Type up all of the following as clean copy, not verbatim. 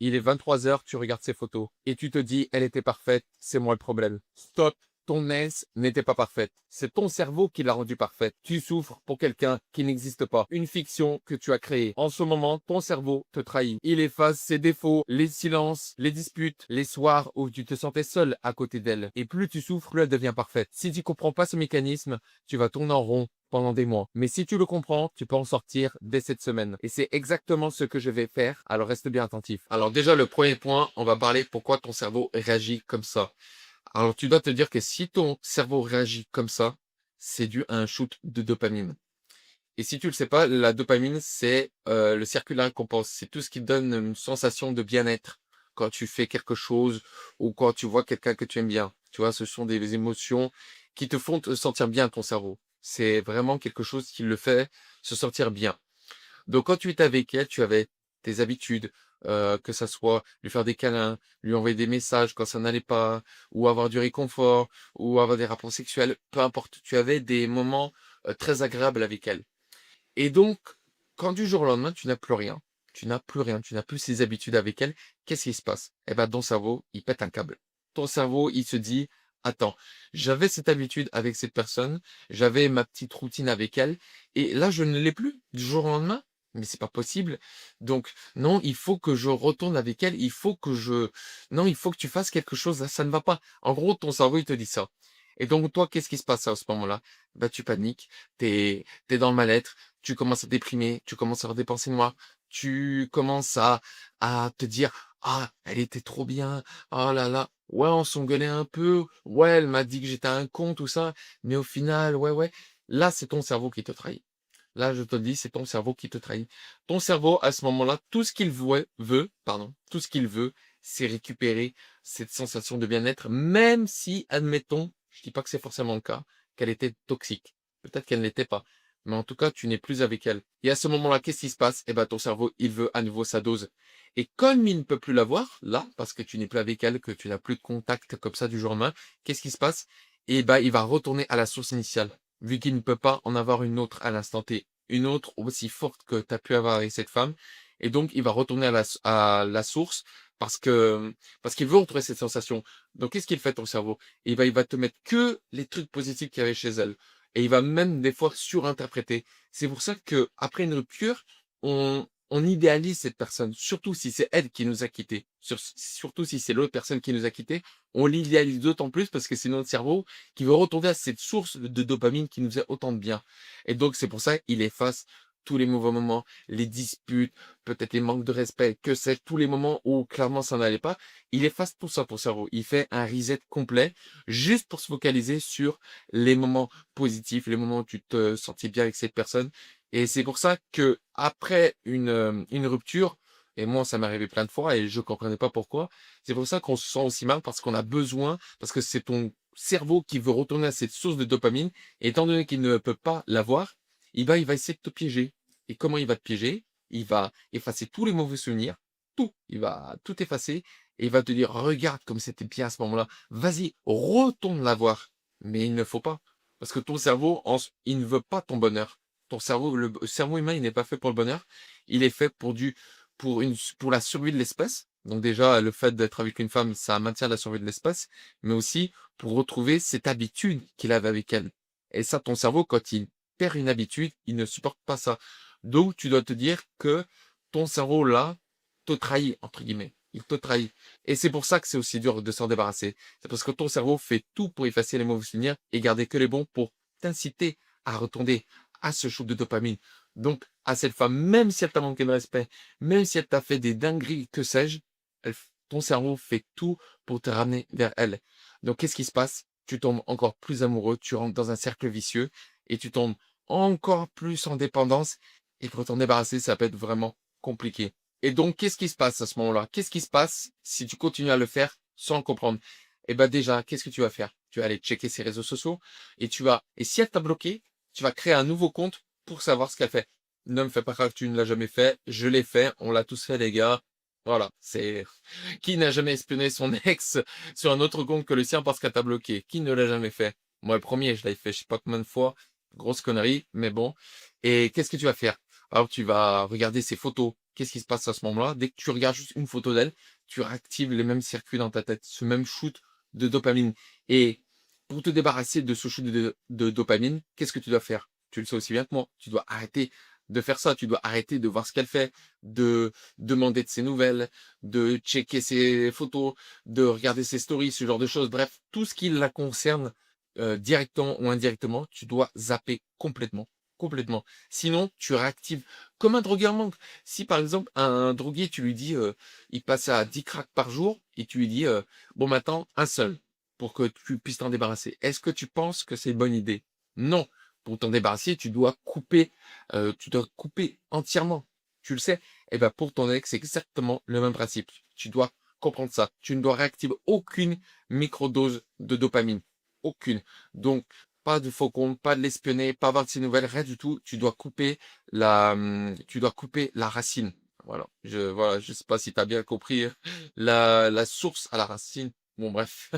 Il est 23 h, tu regardes ses photos et tu te dis, elle était parfaite, c'est moi le problème. Stop. Ton aise n'était pas parfaite. C'est ton cerveau qui l'a rendue parfaite. Tu souffres pour quelqu'un qui n'existe pas. Une fiction que tu as créée. En ce moment, ton cerveau te trahit. Il efface ses défauts, les silences, les disputes, les soirs où tu te sentais seul à côté d'elle. Et plus tu souffres, plus elle devient parfaite. Si tu comprends pas ce mécanisme, tu vas tourner en rond pendant des mois. Mais si tu le comprends, tu peux en sortir dès cette semaine. Et c'est exactement ce que je vais faire. Alors reste bien attentif. Alors déjà, le premier point, on va parler pourquoi ton cerveau réagit comme ça. Alors, tu dois te dire que si ton cerveau réagit comme ça, c'est dû à un shoot de dopamine. Et si tu le sais pas, la dopamine, c'est le circuit de la récompense. C'est tout ce qui donne une sensation de bien-être quand tu fais quelque chose ou quand tu vois quelqu'un que tu aimes bien. Tu vois, ce sont des émotions qui te font te sentir bien, ton cerveau. C'est vraiment quelque chose qui le fait se sentir bien. Donc quand tu étais avec elle, tu avais tes habitudes, que ça soit lui faire des câlins, lui envoyer des messages quand ça n'allait pas, ou avoir du réconfort, ou avoir des rapports sexuels, peu importe. Tu avais des moments, très agréables avec elle. Et donc, quand du jour au lendemain, tu n'as plus rien, tu n'as plus rien, tu n'as plus ces habitudes avec elle, qu'est-ce qui se passe? Eh ben, ton cerveau, il pète un câble. Ton cerveau, il se dit: «Attends, j'avais cette habitude avec cette personne, j'avais ma petite routine avec elle et là, je ne l'ai plus du jour au lendemain. Mais c'est pas possible. Donc non, il faut que je retourne avec elle, il faut que je non, il faut que tu fasses quelque chose, là, ça ne va pas». En gros, ton cerveau, il te dit ça. Et donc toi, qu'est-ce qui se passe à ce moment-là? Bah, tu paniques, t'es dans le mal-être, tu commences à déprimer, tu commences à avoir des pensées noires, tu commences à te dire: «Ah, elle était trop bien, oh là là, ouais, on s'engueulait un peu, ouais, elle m'a dit que j'étais un con, tout ça, mais au final, ouais, ouais». Là, c'est ton cerveau qui te trahit. Là, je te le dis, c'est ton cerveau qui te trahit. Ton cerveau, à ce moment-là, tout ce qu'il tout ce qu'il veut, c'est récupérer cette sensation de bien-être, même si, admettons, je dis pas que c'est forcément le cas, qu'elle était toxique. Peut-être qu'elle ne l'était pas. Mais en tout cas, tu n'es plus avec elle. Et à ce moment-là, qu'est-ce qui se passe? Eh ben, ton cerveau, il veut à nouveau sa dose. Et comme il ne peut plus l'avoir, là, parce que tu n'es plus avec elle, que tu n'as plus de contact comme ça du jour au lendemain, qu'est-ce qui se passe? Eh ben, il va retourner à la source initiale, vu qu'il ne peut pas en avoir une autre à l'instant T, une autre aussi forte que tu as pu avoir avec cette femme. Et donc, il va retourner à la source parce qu'il veut retrouver cette sensation. Donc, qu'est-ce qu'il fait, ton cerveau? Il va te mettre que les trucs positifs qu'il y avait chez elle. Et il va même des fois surinterpréter. C'est pour ça que après une rupture, on idéalise cette personne, surtout si c'est elle qui nous a quittés, surtout si c'est l'autre personne qui nous a quittés, on l'idéalise d'autant plus parce que c'est notre cerveau qui veut retourner à cette source de dopamine qui nous fait autant de bien. Et donc c'est pour ça qu'il efface tous les mauvais moments, les disputes, peut-être les manques de respect, que sais-je, tous les moments où clairement ça n'allait pas, il efface tout ça ton cerveau. Il fait un reset complet juste pour se focaliser sur les moments positifs, les moments où tu te sentais bien avec cette personne. Et c'est pour ça que après une rupture, et moi ça m'est arrivé plein de fois et je comprenais pas pourquoi, c'est pour ça qu'on se sent aussi mal parce qu'on a besoin, parce que c'est ton cerveau qui veut retourner à cette source de dopamine, et étant donné qu'il ne peut pas l'avoir, il va essayer de te piéger. Et comment il va te piéger? Il va effacer tous les mauvais souvenirs, tout. Il va tout effacer et il va te dire: «Regarde comme c'était bien à ce moment-là. Vas-y, retourne la voir». Mais il ne faut pas. Parce que ton cerveau, il ne veut pas ton bonheur. Ton cerveau, le cerveau humain, il n'est pas fait pour le bonheur. Il est fait pour la survie de l'espèce. Donc déjà, le fait d'être avec une femme, ça maintient la survie de l'espèce, mais aussi pour retrouver cette habitude qu'il avait avec elle. Et ça, ton cerveau, quand il perd une habitude, il ne supporte pas ça. Donc, tu dois te dire que ton cerveau, là, te trahit, entre guillemets. Il te trahit. Et c'est pour ça que c'est aussi dur de s'en débarrasser. C'est parce que ton cerveau fait tout pour effacer les mauvais souvenirs et garder que les bons pour t'inciter à retourner à ce shoot de dopamine. Donc, à cette femme, même si elle t'a manqué de respect, même si elle t'a fait des dingueries, que sais-je, ton cerveau fait tout pour te ramener vers elle. Donc, qu'est-ce qui se passe? Tu tombes encore plus amoureux, tu rentres dans un cercle vicieux et tu tombes encore plus en dépendance. Et pour t'en débarrasser, ça peut être vraiment compliqué. Et donc, qu'est-ce qui se passe à ce moment-là? Qu'est-ce qui se passe si tu continues à le faire sans le comprendre? Eh ben déjà, qu'est-ce que tu vas faire? Tu vas aller checker ses réseaux sociaux et si elle t'a bloqué, tu vas créer un nouveau compte pour savoir ce qu'elle fait. Ne me fais pas croire que tu ne l'as jamais fait. Je l'ai fait. On l'a tous fait, les gars. Voilà. Qui n'a jamais espionné son ex sur un autre compte que le sien parce qu'elle t'a bloqué? Qui ne l'a jamais fait? Moi, le premier, je l'ai fait, je sais pas combien de fois. Grosse connerie, mais bon. Et qu'est-ce que tu vas faire? Alors, tu vas regarder ses photos. qu'est-ce qui se passe à ce moment-là? Dès que tu regardes juste une photo d'elle, tu réactives les mêmes circuits dans ta tête, ce même shoot de dopamine. Et pour te débarrasser de ce shoot de dopamine, qu'est-ce que tu dois faire? Tu le sais aussi bien que moi. Tu dois arrêter de faire ça. Tu dois arrêter de voir ce qu'elle fait, de demander de ses nouvelles, de checker ses photos, de regarder ses stories, ce genre de choses. Bref, tout ce qui la concerne, directement ou indirectement, tu dois zapper complètement. Complètement. Sinon, tu réactives comme un drogué en manque. Si par exemple, un drogué, tu lui dis, il passe à 10 cracks par jour, et tu lui dis, bon maintenant, un seul, pour que tu puisses t'en débarrasser. Est-ce que tu penses que c'est une bonne idée? Non. Pour t'en débarrasser, tu dois couper entièrement. Tu le sais? Eh ben, pour ton ex, c'est exactement le même principe. Tu dois comprendre ça. Tu ne dois réactiver aucune microdose de dopamine. Aucune. Donc, pas de faux compte, pas de l'espionner, pas avoir de ses nouvelles, rien du tout. Tu dois couper la racine. Voilà, je sais pas si tu as bien compris la source à la racine. Bon, bref,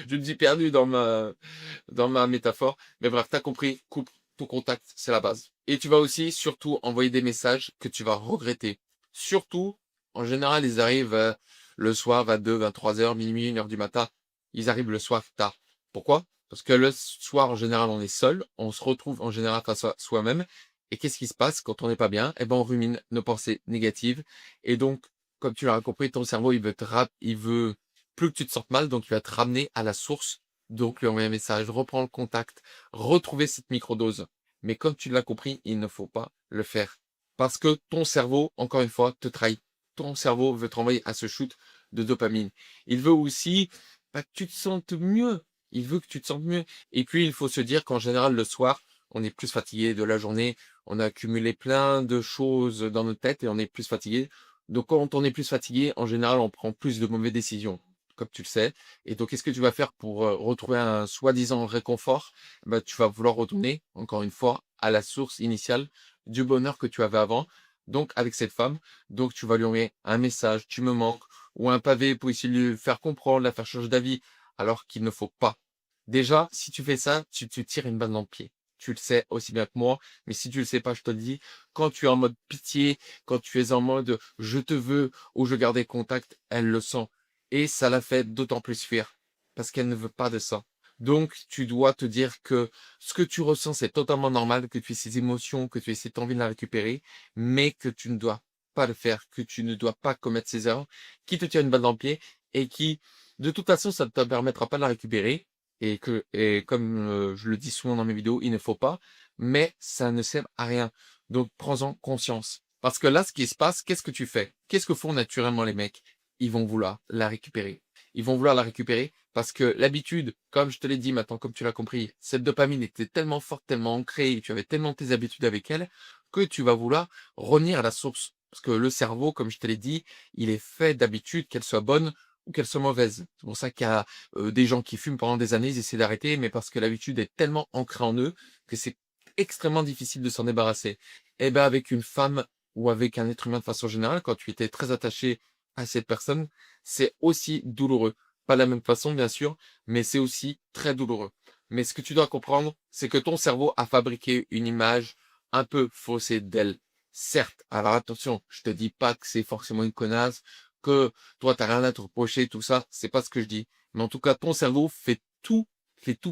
je me suis perdu dans ma métaphore. Mais bref, t'as compris, coupe tout contact, c'est la base. Et tu vas aussi, surtout, envoyer des messages que tu vas regretter. Surtout, en général, ils arrivent le soir, 22, 23 heures, minuit, 1 heure du matin. Ils arrivent le soir tard. Pourquoi? Parce que le soir, en général, on est seul. On se retrouve en général face à soi-même. Et qu'est-ce qui se passe quand on n'est pas bien? Eh ben, on rumine nos pensées négatives. Et donc, comme tu l'as compris, ton cerveau, il veut plus que tu te sentes mal, donc il va te ramener à la source. Donc, lui envoyer un message, reprendre le contact, retrouver cette microdose. Mais comme tu l'as compris, il ne faut pas le faire. Parce que ton cerveau, encore une fois, te trahit. Ton cerveau veut te renvoyer à ce shoot de dopamine. Il veut aussi que tu te sentes mieux. Il veut que tu te sentes mieux. Et puis, il faut se dire qu'en général, le soir, on est plus fatigué de la journée. On a accumulé plein de choses dans notre tête et on est plus fatigué. Donc, quand on est plus fatigué, en général, on prend plus de mauvaises décisions, comme tu le sais. Et donc, qu'est-ce que tu vas faire pour retrouver un soi-disant réconfort? Bah, tu vas vouloir retourner, encore une fois, à la source initiale du bonheur que tu avais avant. Donc, avec cette femme, donc tu vas lui envoyer un message, tu me manques, ou un pavé pour essayer de lui faire comprendre, la faire changer d'avis, alors qu'il ne faut pas. Déjà, si tu fais ça, tu tires une balle dans le pied. Tu le sais aussi bien que moi, mais si tu le sais pas, je te le dis, quand tu es en mode pitié, quand tu es en mode je te veux ou je garde contact, elle le sent. Et ça la fait d'autant plus fuir, parce qu'elle ne veut pas de ça. Donc, tu dois te dire que ce que tu ressens, c'est totalement normal, que tu aies ces émotions, que tu aies cette envie de la récupérer, mais que tu ne dois pas le faire, que tu ne dois pas commettre ces erreurs qui te tirent une balle dans le pied et qui, de toute façon, ça ne te permettra pas de la récupérer. Et comme je le dis souvent dans mes vidéos, il ne faut pas, mais ça ne sert à rien. Donc, prends-en conscience. Parce que là, ce qui se passe, qu'est-ce que tu fais? Qu'est-ce que font naturellement les mecs? Ils vont vouloir la récupérer. Ils vont vouloir la récupérer parce que l'habitude, comme je te l'ai dit maintenant, comme tu l'as compris, cette dopamine était tellement forte, tellement ancrée, et tu avais tellement tes habitudes avec elle, que tu vas vouloir revenir à la source. Parce que le cerveau, comme je te l'ai dit, il est fait d'habitude, qu'elle soit bonne ou qu'elle soit mauvaise. C'est pour ça qu'il y a des gens qui fument pendant des années, ils essaient d'arrêter, mais parce que l'habitude est tellement ancrée en eux que c'est extrêmement difficile de s'en débarrasser. Et ben avec une femme ou avec un être humain de façon générale, quand tu étais très attaché à cette personne, c'est aussi douloureux. Pas de la même façon, bien sûr, mais c'est aussi très douloureux. Mais ce que tu dois comprendre, c'est que ton cerveau a fabriqué une image un peu faussée d'elle. Certes, alors attention, je te dis pas que c'est forcément une connasse, que toi t'as rien à te reprocher, tout ça, c'est pas ce que je dis. Mais en tout cas, ton cerveau fait tout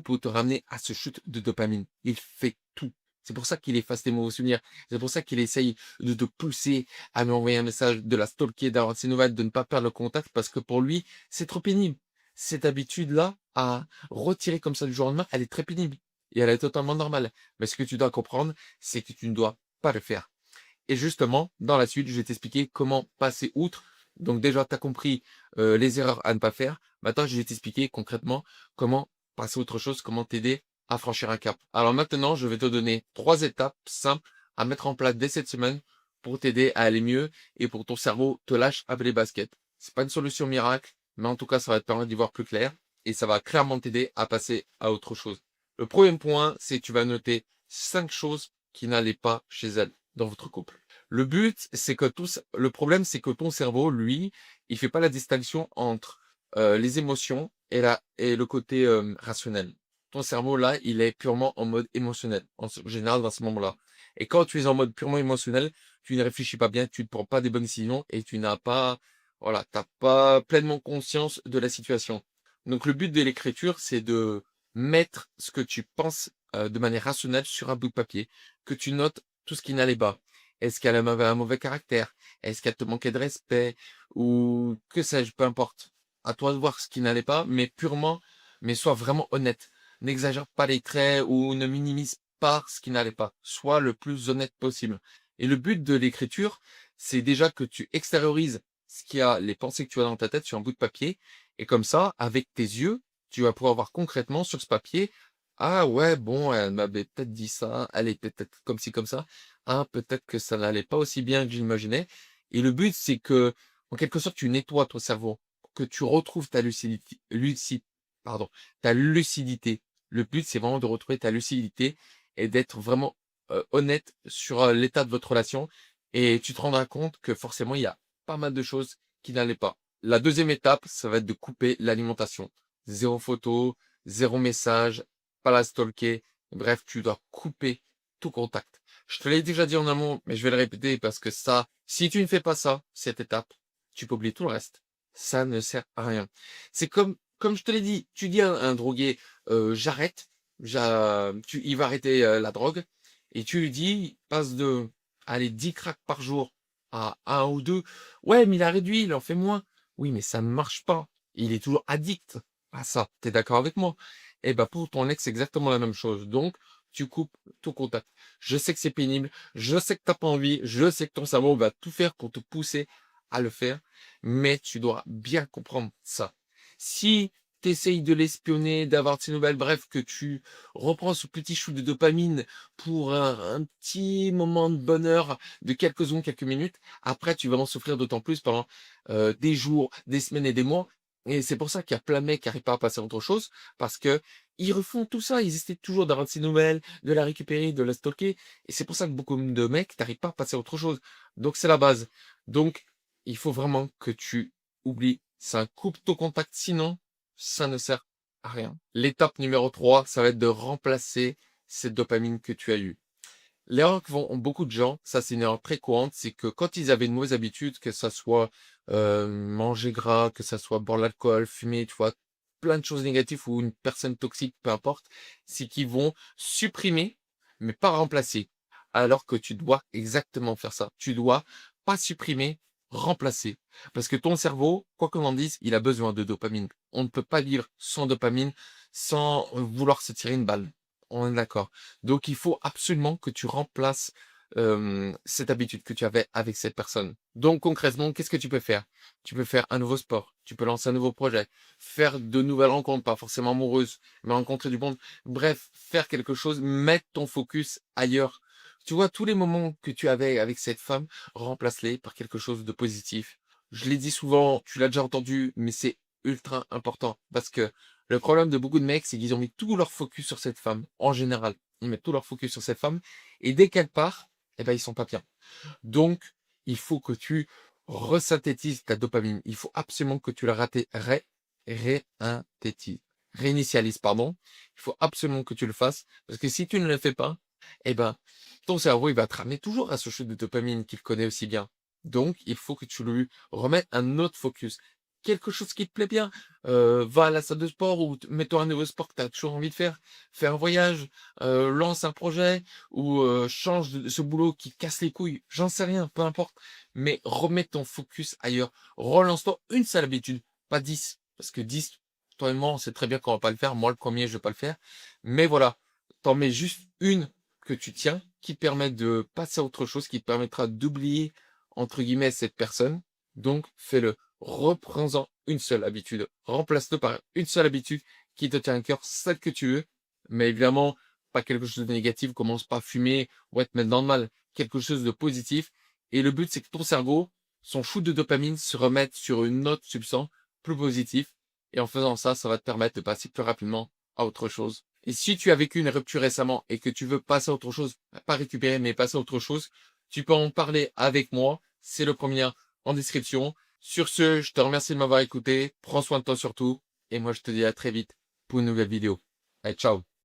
pour te ramener à ce chute de dopamine. Il fait tout. C'est pour ça qu'il efface tes mauvais souvenirs. C'est pour ça qu'il essaye de te pousser à lui envoyer un message, de la stalker, d'avoir ses nouvelles, de ne pas perdre le contact, parce que pour lui, c'est trop pénible. Cette habitude-là, à retirer comme ça du jour au lendemain, elle est très pénible. Et elle est totalement normale. Mais ce que tu dois comprendre, c'est que tu ne dois pas le faire. Et justement, dans la suite, je vais t'expliquer comment passer outre. Donc déjà, tu as compris les erreurs à ne pas faire. Maintenant, je vais t'expliquer concrètement comment passer à autre chose, comment t'aider à franchir un cap. Alors maintenant, je vais te donner 3 étapes simples à mettre en place dès cette semaine pour t'aider à aller mieux et pour que ton cerveau te lâche un peu les baskets. C'est pas une solution miracle, mais en tout cas, ça va te permettre d'y voir plus clair et ça va clairement t'aider à passer à autre chose. Le premier point, c'est que tu vas noter 5 choses qui n'allaient pas chez elle dans votre couple. Le but, c'est que le problème, c'est que ton cerveau, lui, il fait pas la distinction entre les émotions et le côté rationnel. Ton cerveau, là, il est purement en mode émotionnel, en général, dans ce moment-là. Et quand tu es en mode purement émotionnel, tu ne réfléchis pas bien, tu ne prends pas des bonnes décisions et tu n'as pas, voilà, t'as pas pleinement conscience de la situation. Donc le but de l'écriture, c'est de mettre ce que tu penses de manière rationnelle sur un bout de papier, que tu notes tout ce qui n'allait pas. Est-ce qu'elle avait un mauvais caractère? Est-ce qu'elle te manquait de respect? Ou que sais-je, peu importe. À toi de voir ce qui n'allait pas, mais sois vraiment honnête. N'exagère pas les traits ou ne minimise pas ce qui n'allait pas. Sois le plus honnête possible. Et le but de l'écriture, c'est déjà que tu extériorises les pensées que tu as dans ta tête sur un bout de papier. Et comme ça, avec tes yeux, tu vas pouvoir voir concrètement sur ce papier, ah ouais, bon, elle m'avait peut-être dit ça, elle est peut-être comme ci, comme ça. Ah, peut-être que ça n'allait pas aussi bien que j'imaginais. Et le but, c'est que, en quelque sorte, tu nettoies ton cerveau, que tu retrouves pardon, ta lucidité. Le but, c'est vraiment de retrouver ta lucidité et d'être vraiment honnête sur l'état de votre relation. Et tu te rendras compte que forcément, il y a pas mal de choses qui n'allaient pas. La deuxième étape, ça va être de couper l'alimentation. Zéro photo, zéro message, pas la stalker. Bref, tu dois couper tout contact. Je te l'ai déjà dit en amont, mais je vais le répéter parce que ça, si tu ne fais pas ça, cette étape, tu peux oublier tout le reste. Ça ne sert à rien. C'est comme je te l'ai dit, tu dis à un drogué, j'arrête, il va arrêter la drogue, et tu lui dis, il passe de, allez, 10 cracks par jour à un ou deux. Ouais, mais il a réduit, il en fait moins. Oui, mais ça ne marche pas. Il est toujours addict à ça. T'es d'accord avec moi? Eh ben, pour ton ex, c'est exactement la même chose. Donc, tu coupes tout contact. Je sais que c'est pénible, je sais que t'as pas envie, je sais que ton cerveau va tout faire pour te pousser à le faire, mais tu dois bien comprendre ça. Si tu essayes de l'espionner, d'avoir de ses nouvelles, bref, que tu reprends ce petit shoot de dopamine pour un petit moment de bonheur de quelques secondes, quelques minutes, après tu vas en souffrir d'autant plus pendant des jours, des semaines et des mois. Et c'est pour ça qu'il y a plein de mecs qui n'arrivent pas à passer à autre chose, parce que ils refont tout ça, ils essaient toujours d'avoir de ses nouvelles, de la récupérer, de la stocker. Et c'est pour ça que beaucoup de mecs n'arrivent pas à passer à autre chose. Donc c'est la base. Donc il faut vraiment que tu oublies ça, coupe ton contact, sinon ça ne sert à rien. L'étape numéro 3, ça va être de remplacer cette dopamine que tu as eue. L'erreur que font beaucoup de gens, ça c'est une erreur très courante, c'est que quand ils avaient une mauvaise habitude, que ça soit manger gras, que ça soit boire l'alcool, fumer, tu vois, plein de choses négatives ou une personne toxique, peu importe, c'est qu'ils vont supprimer, mais pas remplacer. Alors que tu dois exactement faire ça. Tu dois pas supprimer, remplacer. Parce que ton cerveau, quoi qu'on en dise, il a besoin de dopamine. On ne peut pas vivre sans dopamine, sans vouloir se tirer une balle. On est d'accord. Donc il faut absolument que tu remplaces cette habitude que tu avais avec cette personne. Donc concrètement, qu'est-ce que tu peux faire? Tu peux faire un nouveau sport, tu peux lancer un nouveau projet, faire de nouvelles rencontres, pas forcément amoureuses, mais rencontrer du monde. Bref, faire quelque chose, mettre ton focus ailleurs. Tu vois, tous les moments que tu avais avec cette femme, remplace-les par quelque chose de positif. Je l'ai dit souvent, tu l'as déjà entendu, mais c'est ultra important parce que le problème de beaucoup de mecs, c'est qu'ils ont mis tout leur focus sur cette femme. En général, ils mettent tout leur focus sur cette femme. Et dès qu'elle part, eh ben, ils sont pas bien. Donc, il faut que tu resynthétises ta dopamine. Il faut absolument que tu la réinitialises. Réinitialises, pardon. Il faut absolument que tu le fasses. Parce que si tu ne le fais pas, eh ben, ton cerveau, il va te ramener toujours à ce shoot de dopamine qu'il connaît aussi bien. Donc, il faut que tu lui remettes un autre focus. Quelque chose qui te plaît bien. Va à la salle de sport ou mets-toi un nouveau sport que tu as toujours envie de faire. Fais un voyage, lance un projet ou change de ce boulot qui casse les couilles. J'en sais rien, peu importe. Mais remets ton focus ailleurs. Relance-toi une seule habitude, pas 10. Parce que 10, toi et moi, on sait très bien qu'on va pas le faire. Moi, le premier, je vais pas le faire. Mais voilà, t'en mets juste une que tu tiens, qui te permet de passer à autre chose, qui te permettra d'oublier, entre guillemets, cette personne. Donc, fais-le. Reprends-en une seule habitude. Remplace-le par une seule habitude qui te tient à cœur, celle que tu veux. Mais évidemment, pas quelque chose de négatif. Commence pas à fumer ou à te mettre dans le mal. Quelque chose de positif. Et le but, c'est que ton cerveau, son shoot de dopamine se remette sur une autre substance plus positive. Et en faisant ça, ça va te permettre de passer plus rapidement à autre chose. Et si tu as vécu une rupture récemment et que tu veux passer à autre chose, pas récupérer, mais passer à autre chose, tu peux en parler avec moi. C'est le premier en description. Sur ce, je te remercie de m'avoir écouté. Prends soin de toi surtout. Et moi, je te dis à très vite pour une nouvelle vidéo. Allez, ciao.